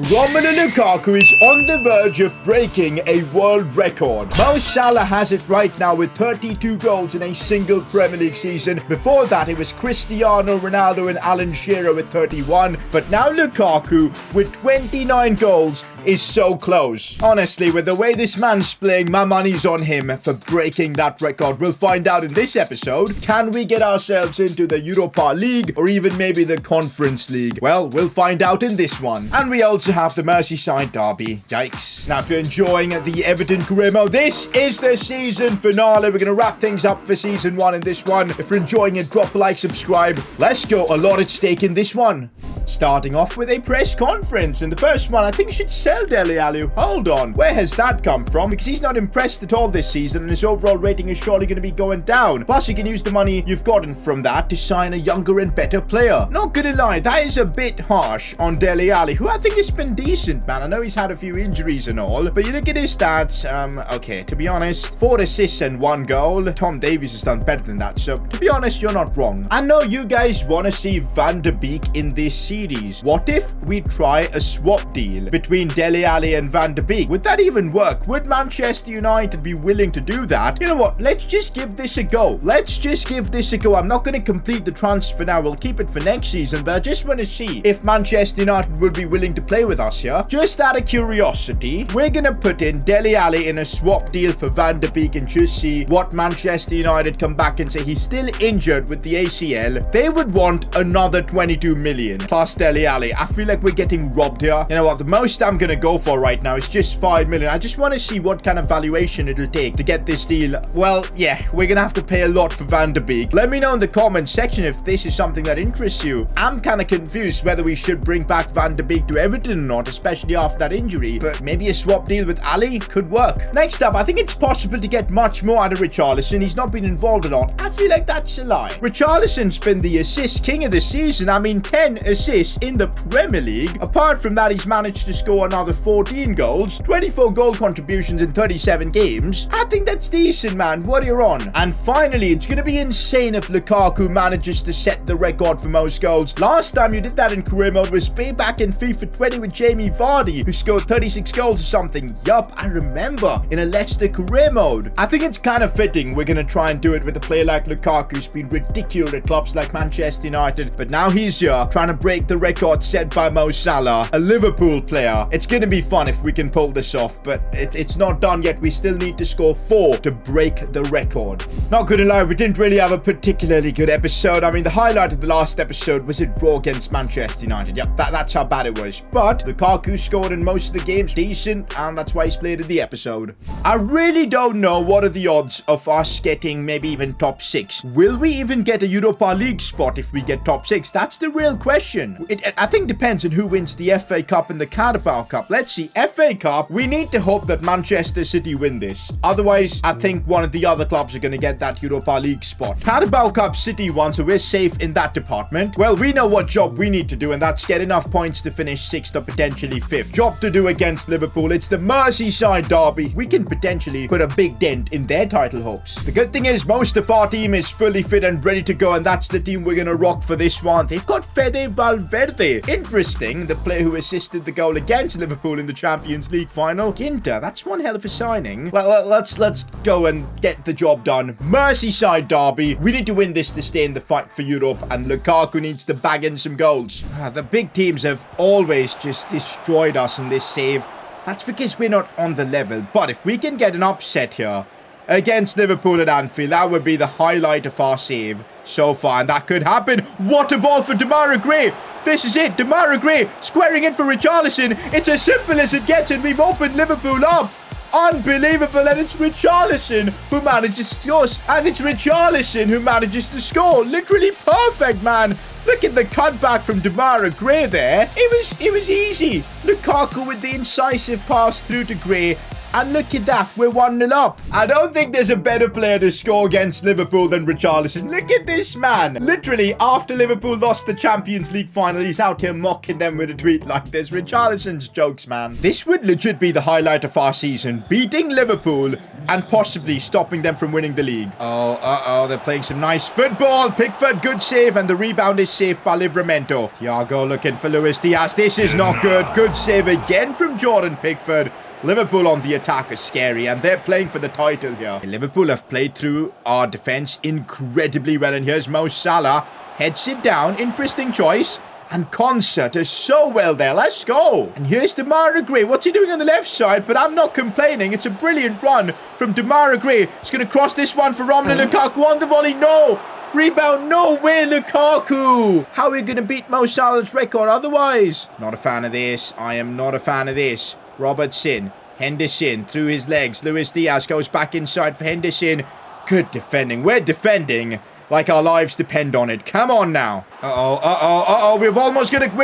Romelu Lukaku is on the verge of breaking a world record. Mo Salah has it right now with 32 goals in a single Premier League season. Before that, it was Cristiano Ronaldo and Alan Shearer with 31. But now Lukaku with 29 goals is so close. Honestly, with the way this man's playing, my money's on him for breaking that record. We'll find out in this episode. Can we get ourselves into the Europa League or even maybe the Conference League? Well, we'll find out in this one. And we also have the Merseyside derby. Yikes. Now, if you're enjoying the Everton career mode, this is the season finale. We're going to wrap things up for season 1 in this one. If you're enjoying it, drop a like, subscribe. Let's go. A lot at stake in this one. Starting off with a press conference. And the first one, I think, should sell Dele Alli. Hold on. Where has that come from? Because he's not impressed at all this season, and his overall rating is surely going to be going down. Plus, you can use the money you've gotten from that to sign a younger and better player. Not gonna lie, that is a bit harsh on Dele Alli, who I think has been decent, man. I know he's had a few injuries and all, but you look at his stats. Okay, to be honest, 4 assists and 1 goal. Tom Davies has done better than that, so to be honest, you're not wrong. I know you guys want to see Van de Beek in this series. What if we try a swap deal between Dele Alli and Van de Beek? Would that even work? Would Manchester United be willing to do that? You know what? Let's just give this a go. Let's just give this a go. I'm not going to complete the transfer now. We'll keep it for next season, but I just want to see if Manchester United would be willing to play with us here. Just out of curiosity, we're going to put in Dele Alli in a swap deal for Van de Beek and just see what Manchester United come back and say. He's still injured with the ACL. They would want another 22 million plus Dele Alli. I feel like we're getting robbed here. You know what? The most I'm going to go for right now is just 5 million. I just want to see what kind of valuation it'll take to get this deal. Well, yeah, we're going to have to pay a lot for Van de Beek. Let me know in the comment section if this is something that interests you. I'm kind of confused whether we should bring back Van de Beek to Everton or not, especially after that injury. But maybe a swap deal with Ali could work. Next up, I think it's possible to get much more out of Richarlison. He's not been involved a lot. I feel like that's a lie. Richarlison's been the assist king of the season. I mean, 10 assists in the Premier League. Apart from that, he's managed to score another 14 goals, 24 goal contributions in 37 games. I think that's decent, man. What are you on? And finally, it's going to be insane if Lukaku manages to set the record for most goals. Last time you did that in career mode was way back in FIFA 20 with Jamie Vardy, who scored 36 goals or something. Yup, I remember, in a Leicester career mode. I think it's kind of fitting we're going to try and do it with a player like Lukaku, who's been ridiculous at clubs like Manchester United, but now he's here trying to break the record set by Mo Salah, a Liverpool player. It's going to be fun if we can pull this off, but it's not done yet. We still need to score 4 to break the record. Not gonna lie, we didn't really have a particularly good episode. I mean, the highlight of the last episode was a draw against Manchester United. Yep, that's how bad it was. But Lukaku scored in most of the games, decent, and that's why he's played in the episode. I really don't know what are the odds of us getting maybe even top 6. Will we even get a Europa League spot if we get top 6? That's the real question. I think depends on who wins the FA Cup and the Carabao Cup. Let's see. FA Cup, we need to hope that Manchester City win this. Otherwise, I think one of the other clubs are going to get that Europa League spot. Carabao Cup, City won, so we're safe in that department. Well, we know what job we need to do, and that's get enough points to finish 6th or potentially 5th. Job to do against Liverpool. It's the Merseyside derby. We can potentially put a big dent in their title hopes. The good thing is most of our team is fully fit and ready to go, and that's the team we're going to rock for this one. They've got Fede Valverde. Interesting, the player who assisted the goal against Liverpool in the Champions League final. Ginter, that's one hell of a signing. Well, let's go and get the job done. Merseyside derby. We need to win this to stay in the fight for Europe, and Lukaku needs to bag in some goals. The big teams have always just destroyed us in this save. That's because we're not on the level. But if we can get an upset here against Liverpool at Anfield, that would be the highlight of our save so far, and that could happen. What a ball for Demarai Gray. This is it. Demarai Gray squaring in for Richarlison. It's as simple as it gets, and we've opened Liverpool up. Unbelievable, and it's Richarlison who manages to score. And it's Richarlison who manages to score. Literally perfect, man. Look at the cutback from Demarai Gray there. It was easy. Lukaku with the incisive pass through to Gray. And look at that, we're 1-0 up. I don't think there's a better player to score against Liverpool than Richarlison. Look at this man. Literally, after Liverpool lost the Champions League final, he's out here mocking them with a tweet like this. Richarlison's jokes, man. This would legit be the highlight of our season. Beating Liverpool and possibly stopping them from winning the league. Oh, they're playing some nice football. Pickford, good save, and the rebound is saved by Livramento. Thiago looking for Luis Diaz. This is not good. Good save again from Jordan Pickford. Liverpool on the attack is scary, and they're playing for the title here. Liverpool have played through our defense incredibly well, and here's Mo Salah. Heads it down. Interesting choice. And Concert is so well there. Let's go. And here's Demarai Gray. What's he doing on the left side? But I'm not complaining. It's a brilliant run from Demarai Gray. He's going to cross this one for Romelu Lukaku on the volley. No. Rebound. No way, Lukaku. How are we going to beat Mo Salah's record otherwise? Not a fan of this. I am not a fan of this. Robertson. Henderson through his legs. Luis Diaz goes back inside for Henderson. Good defending. We're defending like our lives depend on it. Come on now. We're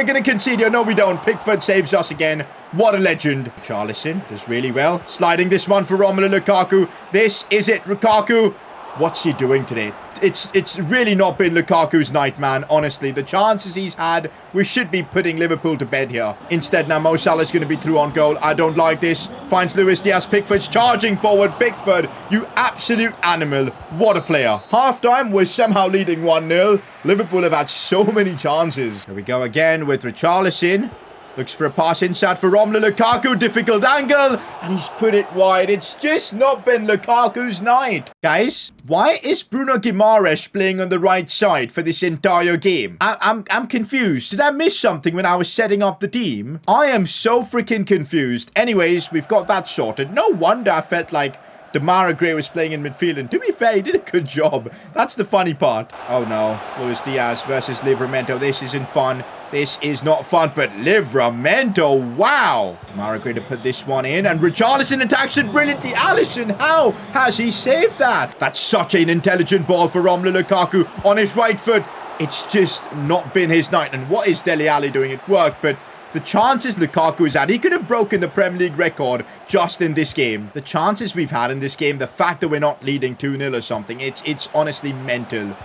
gonna concede here. No, we don't. Pickford saves us again. What a legend. Charlison does really well. Sliding this one for Romelu Lukaku. This is it, Lukaku. What's he doing today? It's really not been Lukaku's night, man. Honestly, the chances he's had, we should be putting Liverpool to bed here. Instead, now Mo Salah's going to be through on goal. I don't like this. Finds Luis Diaz. Pickford's charging forward. Pickford, you absolute animal. What a player. Half-time, we're somehow leading 1-0. Liverpool have had so many chances. Here we go again with Richarlison. Looks for a pass inside for Romelu Lukaku. Difficult angle. And he's put it wide. It's just not been Lukaku's night. Guys, why is Bruno Guimaraes playing on the right side for this entire game? I'm confused. Did I miss something when I was setting up the team? I am so freaking confused. Anyways, we've got that sorted. No wonder I felt like Demarai Gray was playing in midfield, and to be fair, he did a good job. That's the funny part. Oh no, Luis Diaz versus Livramento. This isn't fun. This is not fun, but Livramento, wow. Demarai Gray to put this one in, and Richarlison attacks it brilliantly. Alisson, how has he saved that? That's such an intelligent ball for Romelu Lukaku on his right foot. It's just not been his night, and what is Dele Alli doing? It worked, but the chances Lukaku has had, he could have broken the Premier League record just in this game. The chances we've had in this game, the fact that we're not leading 2-0 or something, it's honestly mental.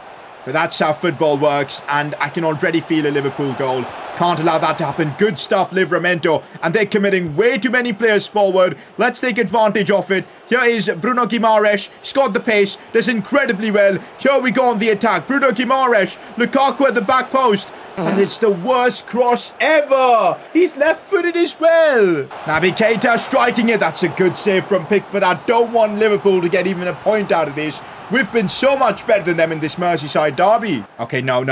But that's how football works, and I can already feel a Liverpool goal. Can't allow that to happen. Good stuff, Livramento. And they're committing way too many players forward. Let's take advantage of it. Here is Bruno Guimaraes. He's got the pace. Does incredibly well. Here we go on the attack. Bruno Guimaraes. Lukaku at the back post. And it's the worst cross ever. He's left-footed as well. Naby Keita striking it. That's a good save from Pickford. I don't want Liverpool to get even a point out of this. We've been so much better than them in this Merseyside derby. Okay, no.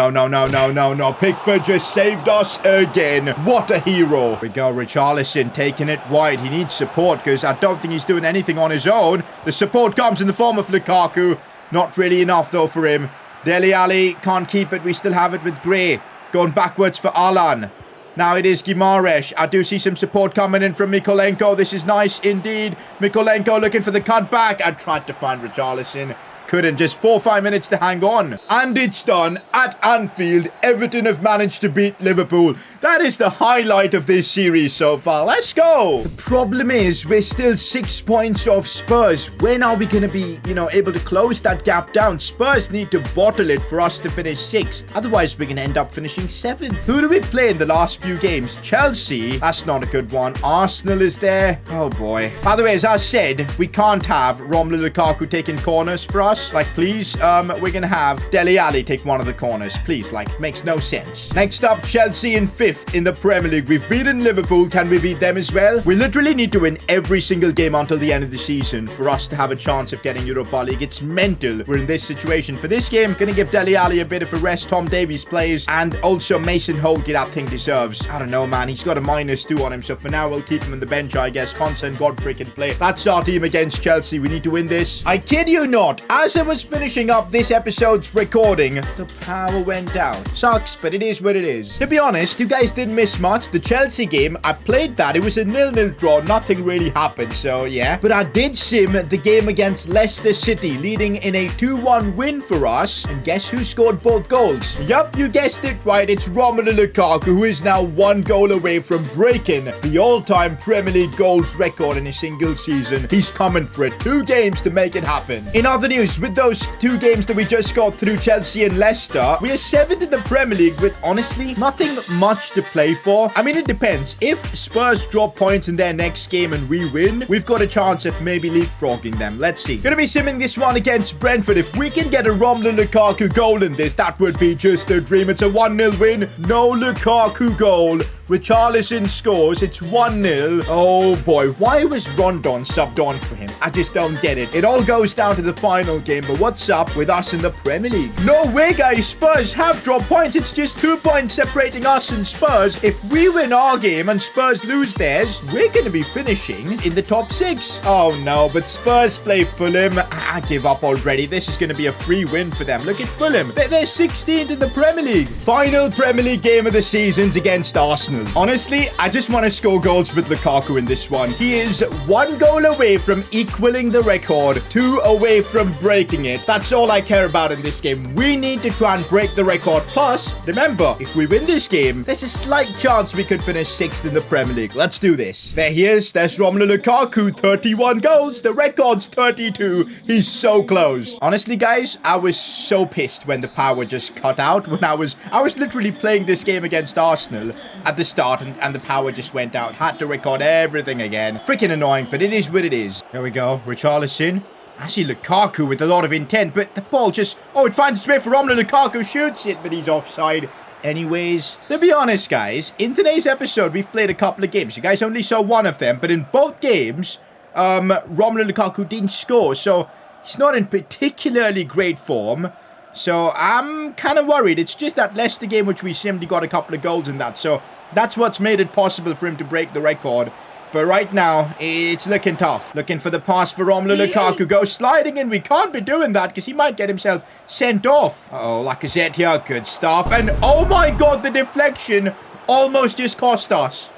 Pickford just saved us again. What a hero. Here we go, Richarlison taking it wide. He needs support because I don't think he's doing anything on his own. The support comes in the form of Lukaku. Not really enough, though, for him. Dele Alli can't keep it. We still have it with Gray. Going backwards for Alan. Now it is Guimaraes. I do see some support coming in from Mykolenko. This is nice indeed. Mykolenko looking for the cutback. I tried to find Richarlison. Couldn't. Just 4 or 5 minutes to hang on. And it's done. At Anfield, Everton have managed to beat Liverpool. That is the highlight of this series so far. Let's go. The problem is we're still 6 points off Spurs. When are we going to be, able to close that gap down? Spurs need to bottle it for us to finish 6th. Otherwise, we're going to end up finishing 7th. Who do we play in the last few games? Chelsea. That's not a good one. Arsenal is there. Oh, boy. By the way, as I said, we can't have Romelu Lukaku taking corners for us. Like, please, we're gonna have Dele Alli take one of the corners. Please, like, makes no sense. Next up, Chelsea in 5th in the Premier League. We've beaten Liverpool. Can we beat them as well? We literally need to win every single game until the end of the season for us to have a chance of getting Europa League. It's mental. We're in this situation. For this game, gonna give Dele Alli a bit of a rest. Tom Davies plays, and also Mason Holgate, that thing deserves. I don't know, man. He's got a -2 on him, so for now, we'll keep him on the bench, I guess. Constant Godfrey can play. That's our team against Chelsea. We need to win this. I kid you not. as I was finishing up this episode's recording, the power went out. Sucks, but it is what it is. To be honest, you guys didn't miss much. The Chelsea game, I played that. It was a 0-0 draw. Nothing really happened, so yeah. But I did sim the game against Leicester City, leading in a 2-1 win for us. And guess who scored both goals? Yup, you guessed it right. It's Romelu Lukaku, who is now 1 goal away from breaking the all-time Premier League goals record in a single season. He's coming for it. 2 games to make it happen. In other news, with those 2 games that we just got through, Chelsea and Leicester, we are 7th in the Premier League with, honestly, nothing much to play for. I mean, it depends. If Spurs drop points in their next game and we win, we've got a chance of maybe leapfrogging them. Let's see. Gonna be simming this one against Brentford. If we can get a Romelu Lukaku goal in this, that would be just a dream. It's a 1-0 win. No Lukaku goal. Richarlison scores. It's 1-0. Oh boy, why was Rondon subbed on for him? I just don't get it. It all goes down to the final game, but what's up with us in the Premier League? No way, guys. Spurs have dropped points. It's just 2 points separating us and Spurs. If we win our game and Spurs lose theirs, we're going to be finishing in the top 6. Oh no, but Spurs play Fulham. I give up already. This is going to be a free win for them. Look at Fulham. They're 16th in the Premier League. Final Premier League game of the season's against Arsenal. Honestly, I just want to score goals with Lukaku in this one. He is 1 goal away from equaling the record, 2 away from breaking it. That's all I care about in this game. We need to try and break the record. Plus, remember, if we win this game, there's a slight chance we could finish 6th in the Premier League. Let's do this. There he is. There's Romelu Lukaku, 31 goals. The record's 32. He's so close. Honestly, guys, I was so pissed when the power just cut out. When I was literally playing this game against Arsenal at the start, and the power just went out. Had to record everything again. Freaking annoying, but it is what it is. Here we go. Richarlison. I see Lukaku with a lot of intent, but the ball just... Oh, it finds its way for Romelu Lukaku. Shoots it, but he's offside. Anyways, to be honest, guys, in today's episode, we've played a couple of games. You guys only saw one of them, but in both games, Romelu Lukaku didn't score, so he's not in particularly great form. So I'm kind of worried. It's just that Leicester game, which we simply got a couple of goals in that. So that's what's made it possible for him to break the record. But right now, it's looking tough. Looking for the pass for Romelu Lukaku. Goes sliding in. We can't be doing that because he might get himself sent off. Uh-oh, Lacazette here. Good stuff. And oh my god, the deflection almost just cost us.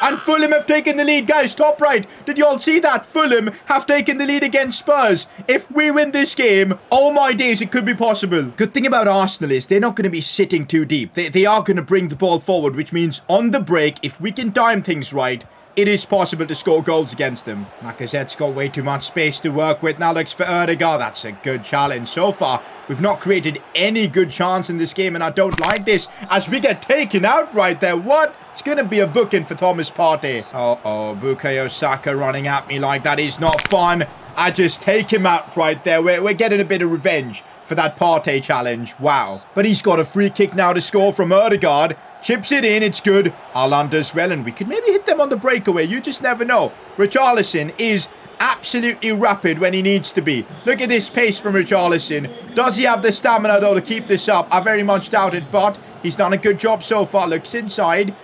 And Fulham have taken the lead. Guys, top right. Did you all see that? Fulham have taken the lead against Spurs. If we win this game, oh my days, it could be possible. Good thing about Arsenal is they're not going to be sitting too deep. They are going to bring the ball forward, which means on the break, if we can time things right, it is possible to score goals against them. Lacazette's got way too much space to work with. Now looks for Ødegaard. That's a good challenge. So far, we've not created any good chance in this game, and I don't like this as we get taken out right there. What? It's going to be a booking for Thomas Partey. Uh-oh, Bukayo Saka running at me like that is not fun. I just take him out right there. We're getting a bit of revenge for that Partey challenge. Wow. But he's got a free kick now to score from Ødegaard. Chips it in, it's good. Haaland as well, and we could maybe hit them on the breakaway. You just never know. Richarlison is absolutely rapid when he needs to be. Look at this pace from Richarlison. Does he have the stamina, though, to keep this up? I very much doubt it, but he's done a good job so far. Looks inside,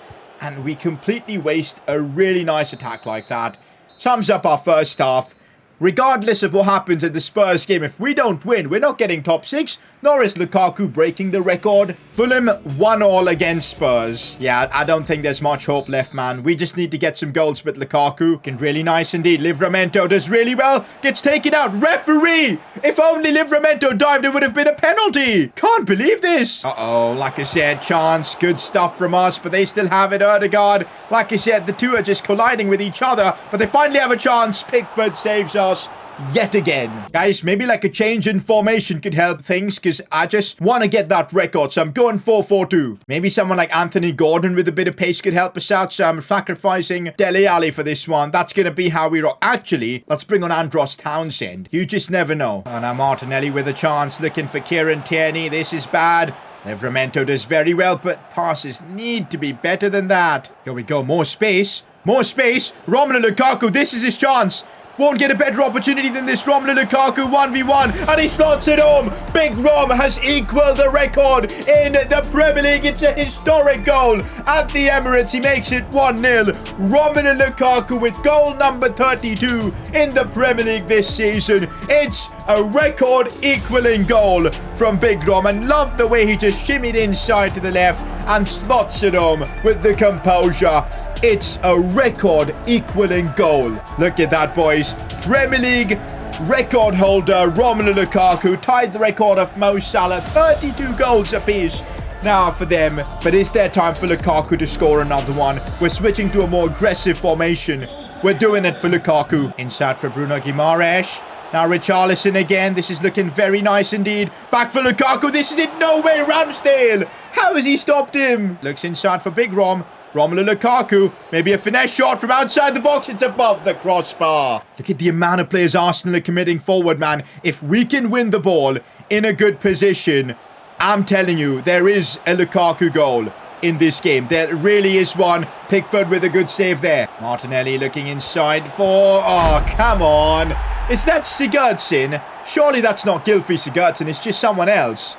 and we completely waste a really nice attack like that. Sums up our first half. Regardless of what happens in the Spurs game, if we don't win, we're not getting top 6, nor is Lukaku breaking the record. Fulham 1-1 against Spurs. Yeah, I don't think there's much hope left, man. We just need to get some goals with Lukaku. Looking really nice indeed. Livramento does really well. Gets taken out. Referee! If only Livramento dived, it would have been a penalty. Can't believe this. Uh-oh, Lacazette chance. Good stuff from us, but they still have it. Ødegaard. Lacazette, the two are just colliding with each other, but they finally have a chance. Pickford saves us yet again. Guys, maybe like a change in formation could help things, because I just want to get that record, so I'm going 4-4-2. Maybe someone like Anthony Gordon with a bit of pace could help us out, so I'm sacrificing Dele Alli for this one. That's going to be how we rock. Actually, let's bring on Andros Townsend. You just never know. And now Martinelli with a chance, looking for Kieran Tierney. This is bad. Livramento does very well, but passes need to be better than that. Here we go, more space. More space. Romelu Lukaku, this is his chance. Won't get a better opportunity than this. Romelu Lukaku 1v1, and he slots it home. Big Rom has equaled the record in the Premier League. It's a historic goal at the Emirates. He makes it 1-0. Romelu Lukaku with goal number 32 in the Premier League this season. It's a record-equaling goal from Big Rom, and love the way he just shimmied inside to the left and slots it home with the composure. It's a record-equaling goal. Look at that, boys. Premier League record holder Romelu Lukaku tied the record of Mo Salah. 32 goals apiece now for them. But it's their time for Lukaku to score another one. We're switching to a more aggressive formation. We're doing it for Lukaku. Inside for Bruno Guimaraes. Now Richarlison again. This is looking very nice indeed. Back for Lukaku. This is it. No way, Ramsdale. How has he stopped him? Looks inside for Big Rom. Romelu Lukaku, maybe a finesse shot from outside the box. It's above the crossbar. Look at the amount of players Arsenal are committing forward, man. If we can win the ball in a good position, I'm telling you, there is a Lukaku goal in this game. There really is one. Pickford with a good save there. Martinelli looking inside for... Oh, come on. Is that Sigurdsson? Surely that's not Gylfi Sigurdsson. It's just someone else.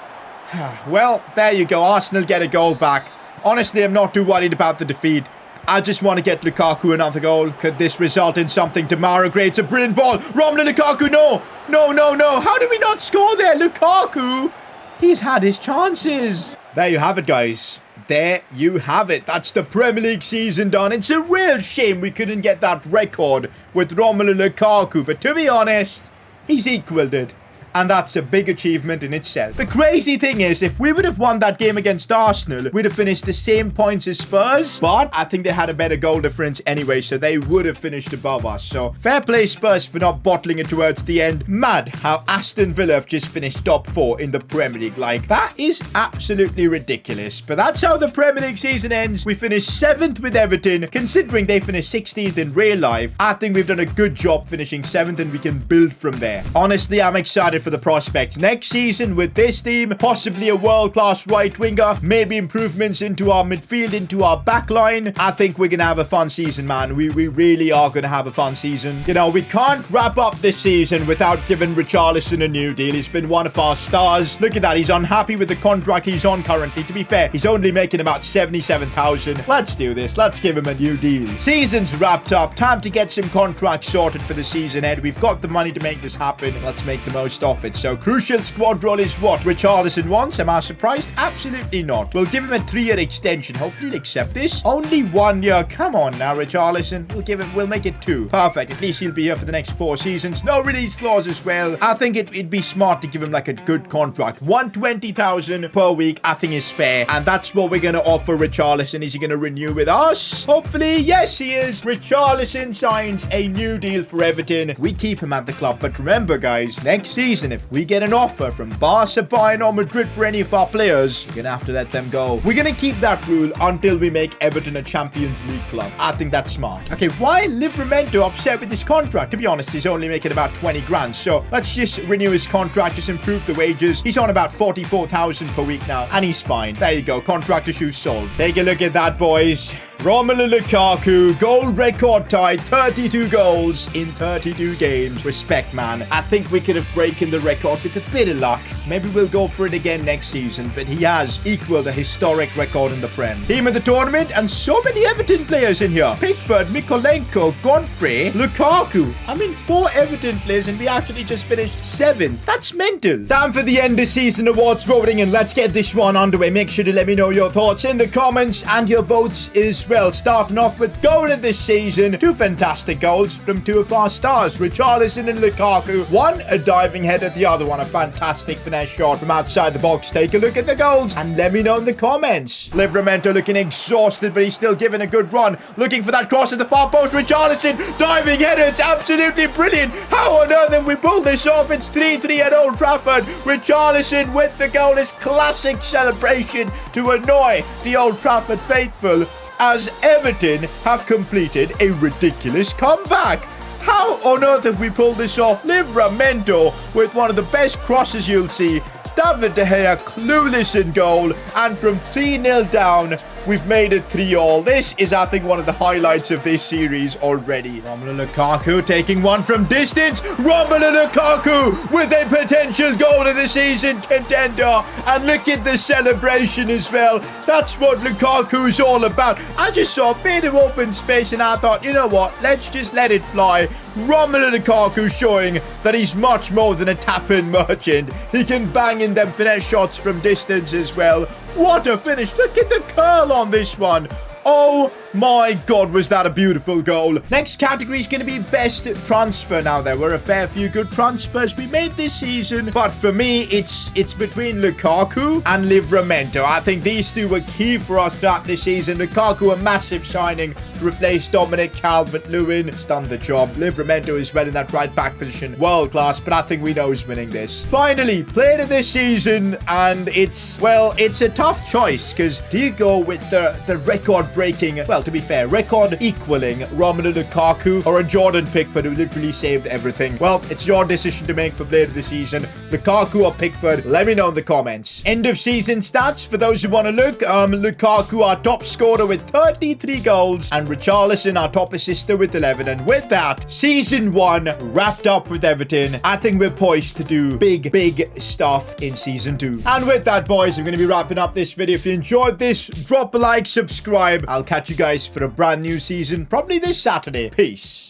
Well, there you go. Arsenal get a goal back. Honestly, I'm not too worried about the defeat. I just want to get Lukaku another goal. Could this result in something? Damara creates a brilliant ball. Romelu Lukaku, no. No. How did we not score there? Lukaku, he's had his chances. There you have it, guys. There you have it. That's the Premier League season done. It's a real shame we couldn't get that record with Romelu Lukaku. But to be honest, he's equaled it. And that's a big achievement in itself. The crazy thing is, if we would have won that game against Arsenal, we'd have finished the same points as Spurs. But I think they had a better goal difference anyway, so they would have finished above us. So fair play Spurs for not bottling it towards the end. Mad how Aston Villa have just finished top 4 in the Premier League. Like, that is absolutely ridiculous. But that's how the Premier League season ends. We finished 7th with Everton. Considering they finished 16th in real life, I think we've done a good job finishing 7th, and we can build from there. Honestly, I'm excited for the prospects next season with this team. Possibly a world-class right winger, maybe improvements into our midfield, into our back line. I think we're gonna have a fun season, man. We really are gonna have a fun season. You know, we can't wrap up this season without giving Richarlison a new deal. He's been one of our stars. Look at that. He's unhappy with the contract he's on currently. To be fair, he's only making about 77,000. Let's do this. Let's give him a new deal. Season's wrapped up. Time to get some contracts sorted for the season end. We've got the money to make this happen. Let's make the most of it. So crucial squad role is what Richarlison wants. Am I surprised? Absolutely not. We'll give him a 3-year extension. Hopefully he'll accept this. Only 1 year. Come on now, Richarlison. We'll make it 2. Perfect. At least he'll be here for the next 4 seasons. No release clause as well. I think it'd be smart to give him like a good contract. 120,000 per week, I think is fair. And that's what we're going to offer Richarlison. Is he going to renew with us? Hopefully, yes, he is. Richarlison signs a new deal for Everton. We keep him at the club. But remember, guys, next season, if we get an offer from Barca, Bayern or Madrid for any of our players, you're gonna have to let them go. We're gonna keep that rule until we make Everton a Champions League club. I think that's smart. Okay, why Livramento upset with his contract? To be honest, he's only making about 20 grand, so let's just renew his contract, just improve the wages. He's on about 44,000 per week now, and he's fine. There you go, contract issues solved. Take a look at that, boys. Romelu Lukaku, goal record tied, 32 goals in 32 games. Respect, man. I think we could have broken the record with a bit of luck. Maybe we'll go for it again next season, but he has equaled a historic record in the Prem. Team of the tournament, and so many Everton players in here. Pickford, Mikolenko, Godfrey, Lukaku. I mean, 4 Everton players, and we actually just finished 7th. That's mental. Time for the end of season awards voting, and let's get this one underway. Make sure to let me know your thoughts in the comments and your votes as well. Starting off with goal of this season. 2 fantastic goals from 2 of our stars, Richarlison and Lukaku. One a diving header, the other one a fantastic finesse shot from outside the box. Take a look at the goals and let me know in the comments. Livramento looking exhausted, but he's still giving a good run. Looking for that cross at the far post. Richarlison diving header. It's absolutely brilliant. How on earth have we pulled this off? It's 3-3 at Old Trafford. Richarlison with the goal. His classic celebration to annoy the Old Trafford faithful, as Everton have completed a ridiculous comeback. How on earth have we pulled this off? Livramento with one of the best crosses you'll see. David De Gea clueless in goal, and from 3-0 down, we've made it 3-all. This is, I think, one of the highlights of this series already. Romelu Lukaku taking one from distance. Romelu Lukaku with a potential goal of the season contender. And look at the celebration as well. That's what Lukaku's all about. I just saw a bit of open space and I thought, you know what? Let's just let it fly. Romelu Lukaku showing that he's much more than a tap-in merchant. He can bang in them finesse shots from distance as well. What a finish. Look at the curl on this one. Oh my God, was that a beautiful goal. Next category is going to be best transfer. Now, there were a fair few good transfers we made this season, but for me, it's between Lukaku and Livramento. I think these two were key for us throughout this season. Lukaku, a massive signing to replace Dominic Calvert-Lewin. It's done the job. Livramento is well in that right back position. World class, but I think we know who's winning this. Finally, player of this season, and it's a tough choice, because do you go with the record-breaking, well, to be fair, record equaling Romelu Lukaku or a Jordan Pickford who literally saved everything? Well, it's your decision to make for player of the season. Lukaku or Pickford? Let me know in the comments. End of season stats for those who want to look. Lukaku, our top scorer with 33 goals, and Richarlison, our top assister with 11. And with that, season 1 wrapped up with Everton. I think we're poised to do big stuff in season 2. And with that, boys, I'm going to be wrapping up this video. If you enjoyed this, drop a like, subscribe. I'll catch you guys for a brand new season, probably this Saturday. Peace.